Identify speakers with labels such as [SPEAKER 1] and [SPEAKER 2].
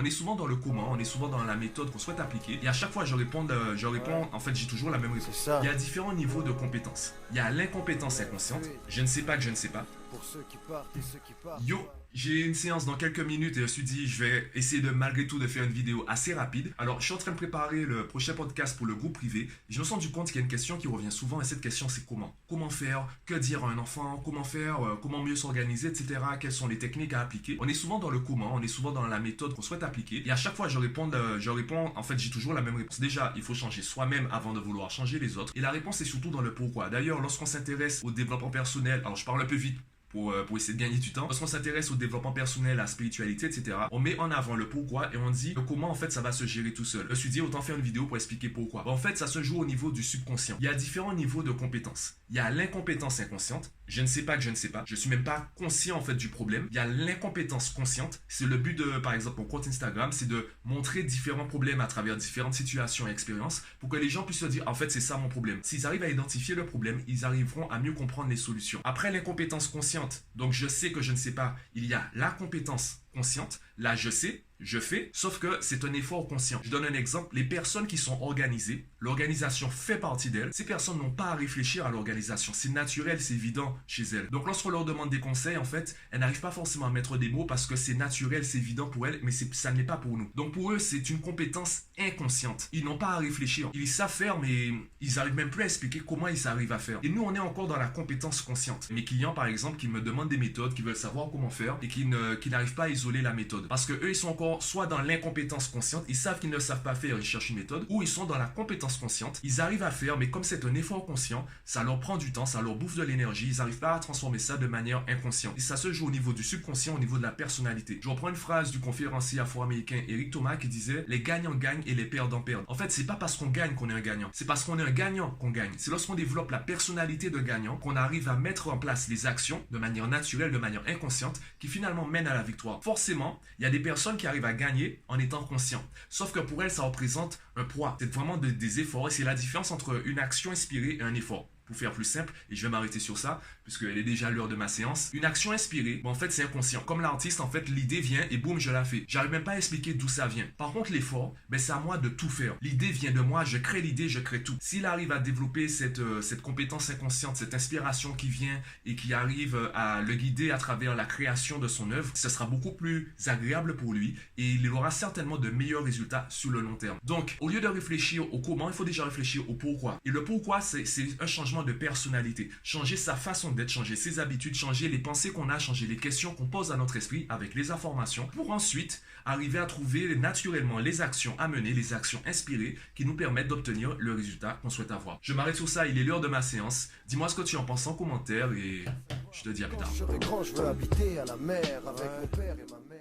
[SPEAKER 1] On est souvent dans le comment, on est souvent dans la méthode qu'on souhaite appliquer. Et à chaque fois, en fait, j'ai toujours la même
[SPEAKER 2] C'est
[SPEAKER 1] réponse.
[SPEAKER 2] ça.
[SPEAKER 1] Il y a différents niveaux de compétences. Il y a l'incompétence inconsciente. Je ne sais pas que je ne sais pas.
[SPEAKER 2] Pour ceux qui partent et ceux qui partent.
[SPEAKER 1] Yo, j'ai une séance dans quelques minutes et je me suis dit, je vais essayer de malgré tout de faire une vidéo assez rapide. Alors, je suis en train de préparer le prochain podcast pour le groupe privé. Je me suis rendu compte qu'il y a une question qui revient souvent et cette question c'est comment? Comment faire? Que dire à un enfant? Comment faire? Comment mieux s'organiser, etc. Quelles sont les techniques à appliquer? On est souvent dans le comment, on est souvent dans la méthode qu'on souhaite appliquer. Et à chaque fois, en fait, j'ai toujours la même réponse. Déjà, il faut changer soi-même avant de vouloir changer les autres. Et la réponse est surtout dans le pourquoi. D'ailleurs, lorsqu'on s'intéresse au développement personnel, alors je parle un peu vite pour essayer de gagner du temps. Lorsqu'on s'intéresse au développement personnel, à la spiritualité, etc., on met en avant le pourquoi et on dit le comment, en fait, ça va se gérer tout seul. Je me suis dit, autant faire une vidéo pour expliquer pourquoi. En fait, ça se joue au niveau du subconscient. Il y a différents niveaux de compétences. Il y a l'incompétence inconsciente. Je ne sais pas que je ne sais pas. Je suis même pas conscient, en fait, du problème. Il y a l'incompétence consciente. C'est le but de, par exemple, mon compte Instagram, c'est de montrer différents problèmes à travers différentes situations et expériences pour que les gens puissent se dire, en fait, c'est ça mon problème. S'ils arrivent à identifier le problème, ils arriveront à mieux comprendre les solutions. Après l'incompétence consciente, donc je sais que je ne sais pas, il y a la compétence consciente. Là, je sais, je fais, sauf que c'est un effort conscient. Je donne un exemple. Les personnes qui sont organisées, l'organisation fait partie d'elles. Ces personnes n'ont pas à réfléchir à l'organisation. C'est naturel, c'est évident chez elles. Donc, lorsqu'on leur demande des conseils, en fait, elles n'arrivent pas forcément à mettre des mots parce que c'est naturel, c'est évident pour elles, mais ça ne l'est pas pour nous. Donc, pour eux, c'est une compétence inconsciente. Ils n'ont pas à réfléchir. Ils savent faire, mais ils n'arrivent même plus à expliquer comment ils arrivent à faire. Et nous, on est encore dans la compétence consciente. Mes clients, par exemple, qui me demandent des méthodes, qui veulent savoir comment faire et qui n'arrivent pas à isoler la méthode. Parce que eux, ils sont encore soit dans l'incompétence consciente, ils savent qu'ils ne savent pas faire, ils cherchent une méthode, ou ils sont dans la compétence consciente, ils arrivent à faire, mais comme c'est un effort conscient, ça leur prend du temps, ça leur bouffe de l'énergie, ils n'arrivent pas à transformer ça de manière inconsciente. Et ça se joue au niveau du subconscient, au niveau de la personnalité. Je reprends une phrase du conférencier afro-américain Eric Thomas qui disait « Les gagnants gagnent et les perdants perdent ». En fait, c'est pas parce qu'on gagne qu'on est un gagnant, c'est parce qu'on est un gagnant qu'on gagne. C'est lorsqu'on développe la personnalité de gagnant qu'on arrive à mettre en place les actions de manière naturelle, de manière inconsciente, qui finalement mènent à la victoire. Forcément, il y a des personnes qui arrivent à gagner en étant conscients. Sauf que pour elles, ça représente un poids. C'est vraiment des efforts et c'est la différence entre une action inspirée et un effort. Pour faire plus simple, et je vais m'arrêter sur ça, puisqu'elle est déjà l'heure de ma séance. Une action inspirée, en fait, c'est inconscient. Comme l'artiste, en fait, l'idée vient et boum, je la fais. J'arrive même pas à expliquer d'où ça vient. Par contre, l'effort, c'est à moi de tout faire. L'idée vient de moi, je crée l'idée, je crée tout. S'il arrive à développer cette compétence inconsciente, cette inspiration qui vient et qui arrive à le guider à travers la création de son œuvre, ce sera beaucoup plus agréable pour lui et il aura certainement de meilleurs résultats sur le long terme. Donc, au lieu de réfléchir au comment, il faut déjà réfléchir au pourquoi. Et le pourquoi, c'est un changement de personnalité, changer sa façon d'être, changer ses habitudes, changer les pensées qu'on a, changer les questions qu'on pose à notre esprit avec les informations pour ensuite arriver à trouver naturellement les actions à mener, les actions inspirées qui nous permettent d'obtenir le résultat qu'on souhaite avoir. Je m'arrête sur ça, il est l'heure de ma séance. Dis-moi ce que tu en penses en commentaire et je te dis à plus tard.
[SPEAKER 2] Quand je serai grand, je veux habiter à la mer avec mon père et ma mère.